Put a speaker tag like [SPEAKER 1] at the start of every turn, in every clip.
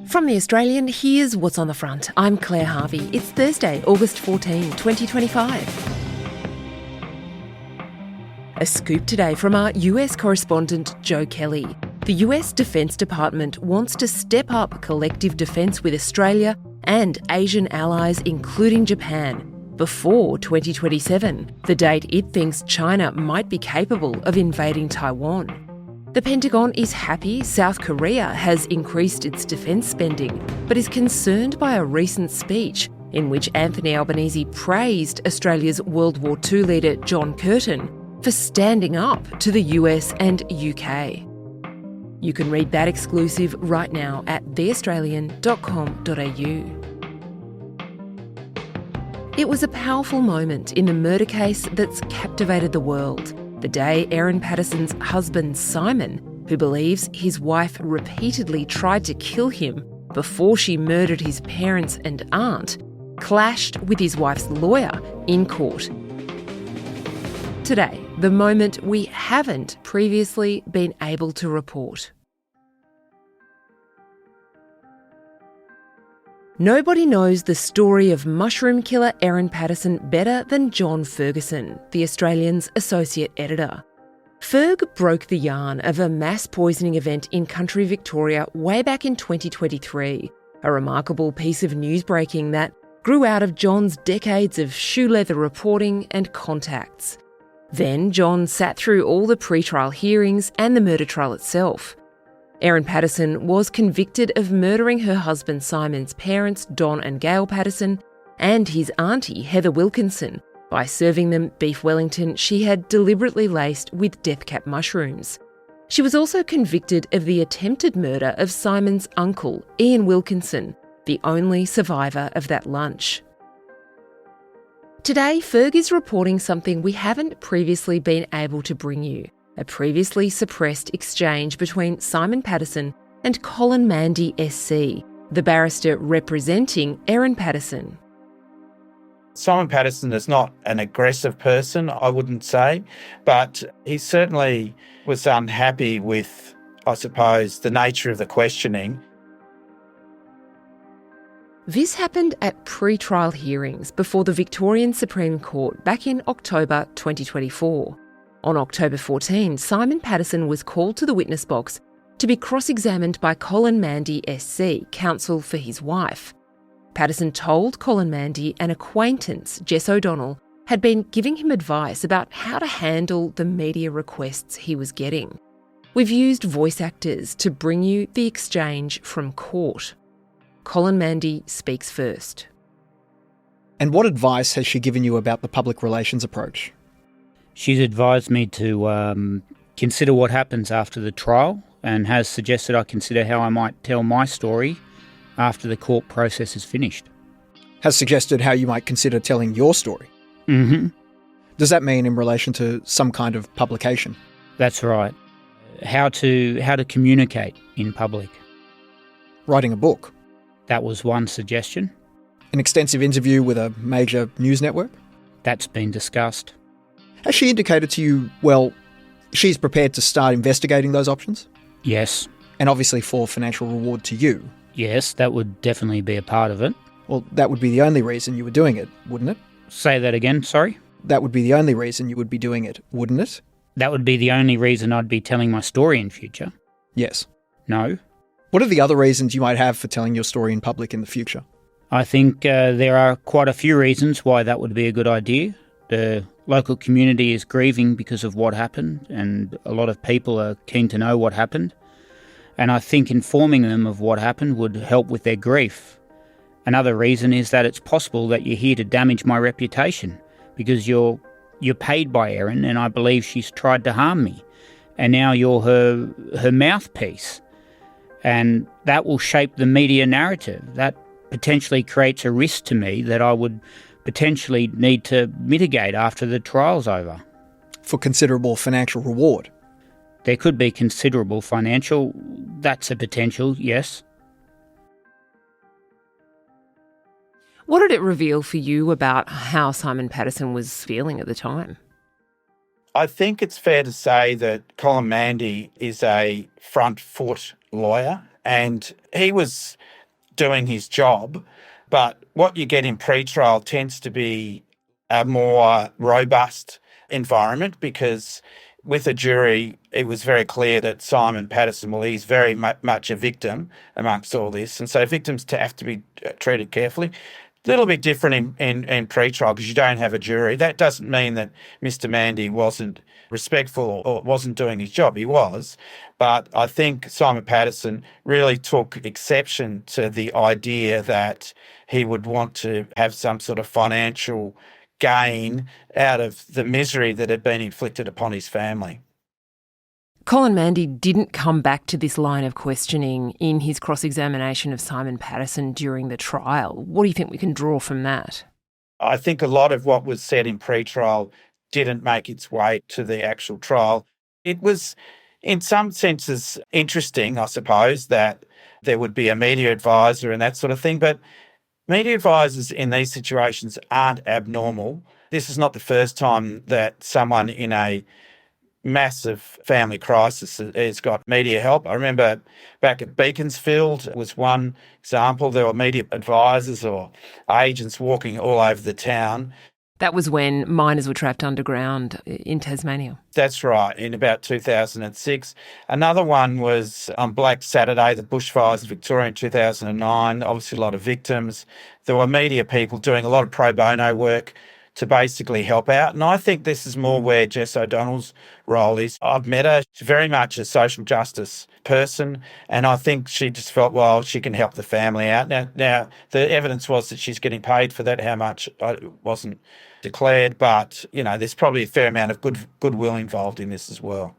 [SPEAKER 1] From The Australian, here's what's on the front. I'm Claire Harvey. It's Thursday, August 14, 2025. A scoop today from our US correspondent Joe Kelly. The US Defence Department wants to step up collective defence with Australia and Asian allies, including Japan, before 2027, the date it thinks China might be capable of invading Taiwan. The Pentagon is happy South Korea has increased its defence spending, but is concerned by a recent speech in which Anthony Albanese praised Australia's World War II leader John Curtin for standing up to the US and UK. You can read that exclusive right now at theaustralian.com.au. It was a powerful moment in the murder case that's captivated the world. The day Erin Patterson's husband Simon, who believes his wife repeatedly tried to kill him before she murdered his parents and aunt, clashed with his wife's lawyer in court. Today, the moment we haven't previously been able to report. Nobody knows the story of mushroom killer Erin Patterson better than John Ferguson, The Australian's associate editor. Ferg broke the yarn of a mass poisoning event in country Victoria way back in 2023, a remarkable piece of news breaking that grew out of John's decades of shoe leather reporting and contacts. Then John sat through all the pre-trial hearings and the murder trial itself. Erin Patterson was convicted of murdering her husband Simon's parents, Don and Gail Patterson, and his auntie, Heather Wilkinson, by serving them beef Wellington she had deliberately laced with death cap mushrooms. She was also convicted of the attempted murder of Simon's uncle, Ian Wilkinson, the only survivor of that lunch. Today, Ferg is reporting something we haven't previously been able to bring you. A previously suppressed exchange between Simon Patterson and Colin Mandy SC, the barrister representing Erin Patterson.
[SPEAKER 2] Simon Patterson is not an aggressive person, I wouldn't say, but he certainly was unhappy with, I suppose, the nature of the questioning.
[SPEAKER 1] This happened at pre-trial hearings before the Victorian Supreme Court back in October 2024. On October 14, Simon Patterson was called to the witness box to be cross-examined by Colin Mandy SC, counsel for his wife. Patterson told Colin Mandy an acquaintance, Jess O'Donnell, had been giving him advice about how to handle the media requests he was getting. We've used voice actors to bring you the exchange from court. Colin Mandy speaks first.
[SPEAKER 3] And what advice has she given you about the public relations approach?
[SPEAKER 4] She's advised me to consider what happens after the trial and has suggested I consider how I might tell my story after the court process is finished.
[SPEAKER 3] Has suggested how you might consider telling your story?
[SPEAKER 4] Mm-hmm.
[SPEAKER 3] Does that mean in relation to some kind of publication?
[SPEAKER 4] That's right. How to communicate in public.
[SPEAKER 3] Writing a book?
[SPEAKER 4] That was one suggestion.
[SPEAKER 3] An extensive interview with a major news network?
[SPEAKER 4] That's been discussed.
[SPEAKER 3] Has she indicated to you, well, she's prepared to start investigating those options?
[SPEAKER 4] Yes.
[SPEAKER 3] And obviously for financial reward to you?
[SPEAKER 4] Yes, that would definitely be a part of it.
[SPEAKER 3] Well, that would be the only reason you were doing it, wouldn't it?
[SPEAKER 4] Say that again, sorry?
[SPEAKER 3] That would be the only reason you would be doing it, wouldn't it?
[SPEAKER 4] That would be the only reason I'd be telling my story in future.
[SPEAKER 3] Yes.
[SPEAKER 4] No.
[SPEAKER 3] What are the other reasons you might have for telling your story in public in the future?
[SPEAKER 4] I think there are quite a few reasons why that would be a good idea. The local community is grieving because of what happened, and a lot of people are keen to know what happened. And I think informing them of what happened would help with their grief. Another reason is that it's possible that you're here to damage my reputation because you're paid by Erin, and I believe she's tried to harm me. And now you're her mouthpiece. And that will shape the media narrative. That potentially creates a risk to me that I would potentially need to mitigate after the trial's over.
[SPEAKER 3] For considerable financial reward?
[SPEAKER 4] There could be considerable financial. That's a potential, yes.
[SPEAKER 1] What did it reveal for you about how Simon Patterson was feeling at the time?
[SPEAKER 2] I think it's fair to say that Colin Mandy is a front foot lawyer, and he was doing his job. But what you get in pre-trial tends to be a more robust environment, because with a jury, it was very clear that Simon Patterson, well, he's very much a victim amongst all this. And so victims have to be treated carefully. A little bit different in pre-trial because you don't have a jury. That doesn't mean that Mr. Mandy wasn't respectful or wasn't doing his job. He was. But I think Simon Patterson really took exception to the idea that he would want to have some sort of financial gain out of the misery that had been inflicted upon his family.
[SPEAKER 1] Colin, Mandy didn't come back to this line of questioning in his cross-examination of Simon Patterson during the trial. What do you think we can draw from that?
[SPEAKER 2] I think a lot of what was said in pre-trial didn't make its way to the actual trial. It was, in some senses, interesting, I suppose, that there would be a media advisor and that sort of thing, but media advisors in these situations aren't abnormal. This is not the first time that someone in a massive family crisis has got media help. I remember back at Beaconsfield was one example. There were media advisors or agents walking all over the town.
[SPEAKER 1] That was when miners were trapped underground in Tasmania.
[SPEAKER 2] That's right, in about 2006. Another one was on Black Saturday, the bushfires in Victoria in 2009, obviously a lot of victims. There were media people doing a lot of pro bono work to basically help out. And I think this is more where Jess O'Donnell's role is. I've met her. She's very much a social justice person, and I think she just felt, well, she can help the family out. Now the evidence was that she's getting paid for that. How much wasn't declared, but, you know, there's probably a fair amount of goodwill involved in this as well.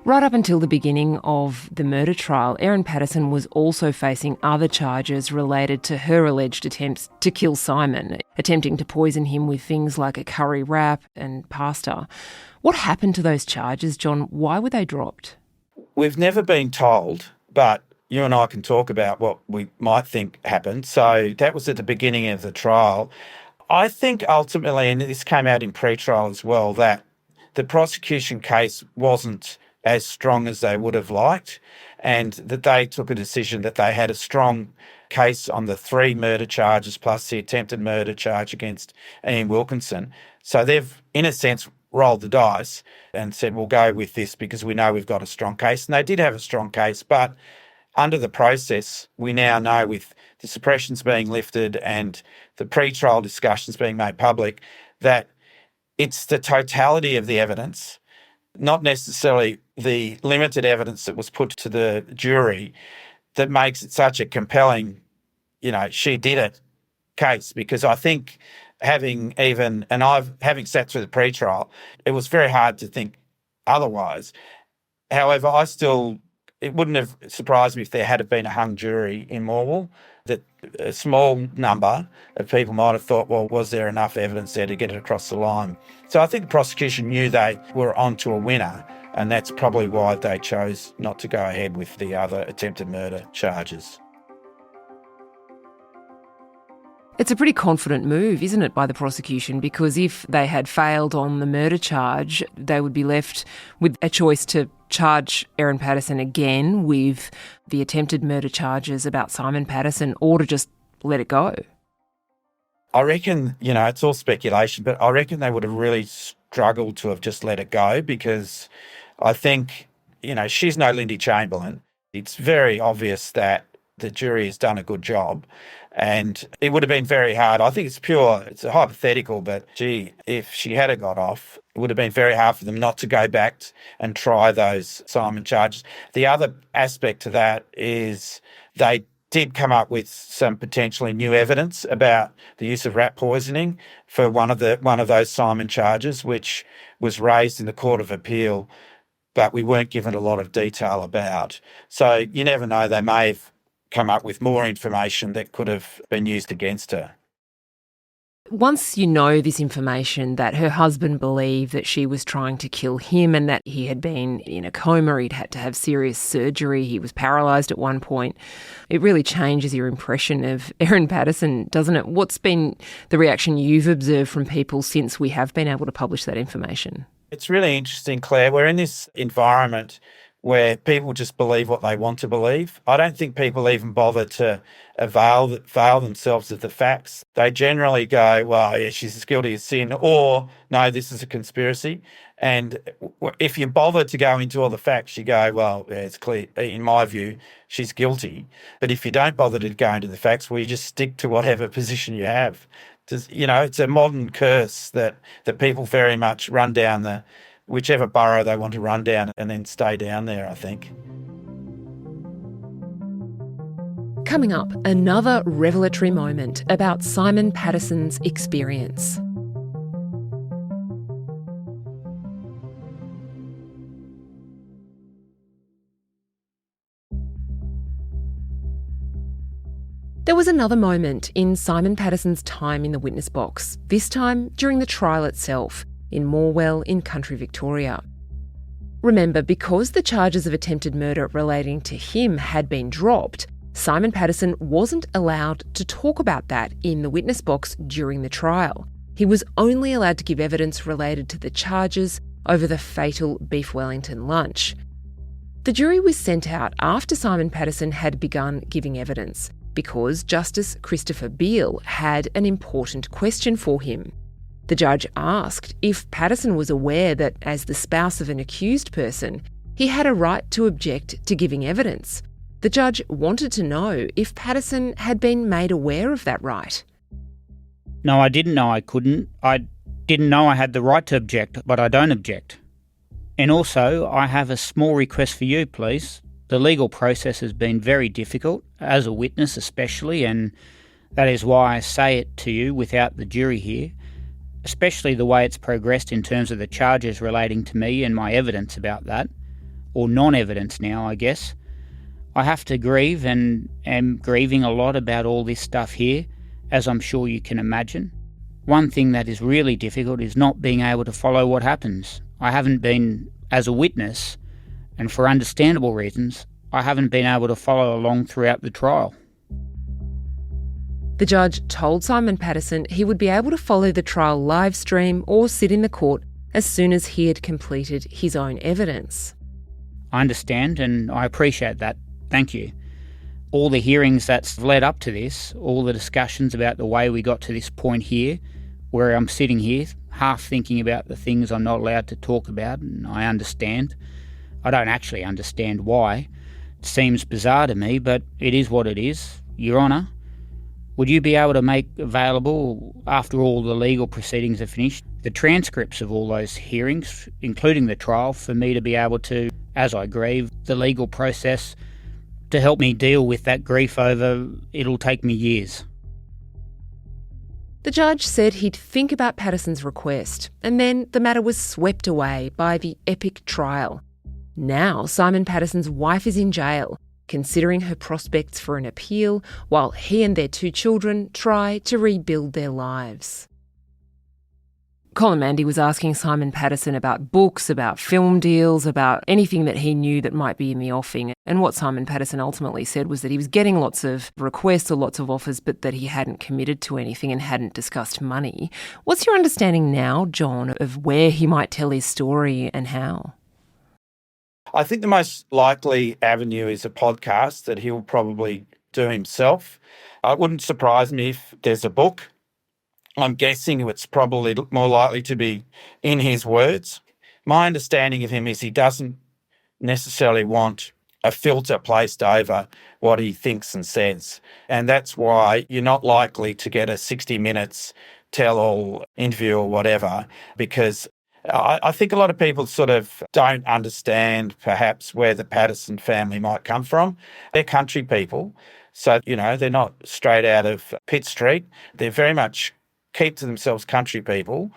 [SPEAKER 1] Right up until the beginning of the murder trial, Erin Patterson was also facing other charges related to her alleged attempts to kill Simon, attempting to poison him with things like a curry wrap and pasta. What happened to those charges, John? Why were they dropped?
[SPEAKER 2] We've never been told, but you and I can talk about what we might think happened. So that was at the beginning of the trial. I think ultimately, and this came out in pre-trial as well, that the prosecution case wasn't as strong as they would have liked, and that they took a decision that they had a strong case on the 3 murder charges plus the attempted murder charge against Ian Wilkinson. So they've, in a sense, rolled the dice and said, we'll go with this because we know we've got a strong case. And they did have a strong case, but under the process, we now know, with the suppressions being lifted and the pre-trial discussions being made public, that it's the totality of the evidence, not necessarily the limited evidence that was put to the jury, that makes it such a compelling, she did it case. Because I think having sat through the pre-trial, it was very hard to think otherwise. However, it wouldn't have surprised me if there had been a hung jury in Morwell, that a small number of people might have thought, well, was there enough evidence there to get it across the line? So I think the prosecution knew they were onto a winner, and that's probably why they chose not to go ahead with the other attempted murder charges.
[SPEAKER 1] It's a pretty confident move, isn't it, by the prosecution? Because if they had failed on the murder charge, they would be left with a choice to charge Erin Patterson again with the attempted murder charges about Simon Patterson, or to just let it go.
[SPEAKER 2] I reckon, it's all speculation, but I reckon they would have really struggled to have just let it go, because I think, she's no Lindy Chamberlain. It's very obvious that the jury has done a good job, and it would have been very hard. I think it's a hypothetical, but if she had got off, it would have been very hard for them not to go back and try those Simon charges. The other aspect to that is they did come up with some potentially new evidence about the use of rat poisoning for one of those Simon charges, which was raised in the Court of Appeal, but we weren't given a lot of detail about. So you never know, they may have come up with more information that could have been used against her.
[SPEAKER 1] Once you know this information, that her husband believed that she was trying to kill him and that he had been in a coma, he'd had to have serious surgery, he was paralysed at one point, it really changes your impression of Erin Patterson, doesn't it? What's been the reaction you've observed from people since we have been able to publish that information?
[SPEAKER 2] It's really interesting, Claire. We're in this environment where people just believe what they want to believe. I don't think people even bother to avail themselves of the facts. They generally go, well, yeah, she's guilty of sin, or no, this is a conspiracy. And if you bother to go into all the facts, you go, well, yeah, it's clear, in my view, she's guilty. But if you don't bother to go into the facts, well, you just stick to whatever position you have. It's a modern curse that people very much run down whichever borough they want to run down and then stay down there, I think.
[SPEAKER 1] Coming up, another revelatory moment about Simon Patterson's experience. There was another moment in Simon Patterson's time in the witness box, this time during the trial itself, in Morwell in country Victoria. Remember, because the charges of attempted murder relating to him had been dropped, Simon Patterson wasn't allowed to talk about that in the witness box during the trial. He was only allowed to give evidence related to the charges over the fatal beef Wellington lunch. The jury was sent out after Simon Patterson had begun giving evidence because Justice Christopher Beale had an important question for him. The judge asked if Patterson was aware that, as the spouse of an accused person, he had a right to object to giving evidence. The judge wanted to know if Patterson had been made aware of that right.
[SPEAKER 4] No, I didn't know I couldn't. I didn't know I had the right to object, but I don't object. And also, I have a small request for you, please. The legal process has been very difficult, as a witness especially, and that is why I say it to you without the jury here, especially the way it's progressed in terms of the charges relating to me and my evidence about that, or non-evidence now, I guess. I have to grieve and am grieving a lot about all this stuff here, as I'm sure you can imagine. One thing that is really difficult is not being able to follow what happens. I haven't been, as a witness, and for understandable reasons, I haven't been able to follow along throughout the trial.
[SPEAKER 1] The judge told Simon Patterson he would be able to follow the trial live stream or sit in the court as soon as he had completed his own evidence.
[SPEAKER 4] I understand and I appreciate that. Thank you. All the hearings that's led up to this, all the discussions about the way we got to this point here, where I'm sitting here, half thinking about the things I'm not allowed to talk about, and I understand. I don't actually understand why. It seems bizarre to me, but it is what it is. Your Honour, would you be able to make available, after all the legal proceedings are finished, the transcripts of all those hearings, including the trial, for me to be able to, as I grieve, the legal process, to help me deal with that grief over it'll take me years?
[SPEAKER 1] The judge said he'd think about Patterson's request, and then the matter was swept away by the epic trial. Now Simon Patterson's wife is in jail, considering her prospects for an appeal, while he and their 2 children try to rebuild their lives. Colin Mandy was asking Simon Patterson about books, about film deals, about anything that he knew that might be in the offing. And what Simon Patterson ultimately said was that he was getting lots of requests or lots of offers, but that he hadn't committed to anything and hadn't discussed money. What's your understanding now, John, of where he might tell his story and how?
[SPEAKER 2] I think the most likely avenue is a podcast that he'll probably do himself. It wouldn't surprise me if there's a book. I'm guessing it's probably more likely to be in his words. My understanding of him is he doesn't necessarily want a filter placed over what he thinks and says. And that's why you're not likely to get a 60 minutes tell-all interview or whatever, because I think a lot of people sort of don't understand perhaps where the Patterson family might come from. They're country people, so, they're not straight out of Pitt Street. They're very much keep to themselves country people,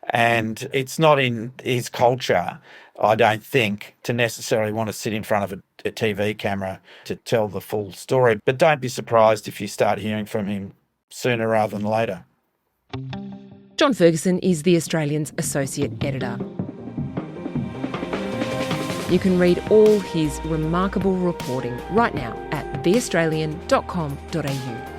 [SPEAKER 2] and it's not in his culture, I don't think, to necessarily want to sit in front of a TV camera to tell the full story. But don't be surprised if you start hearing from him sooner rather than later.
[SPEAKER 1] John Ferguson is The Australian's associate editor. You can read all his remarkable reporting right now at theaustralian.com.au.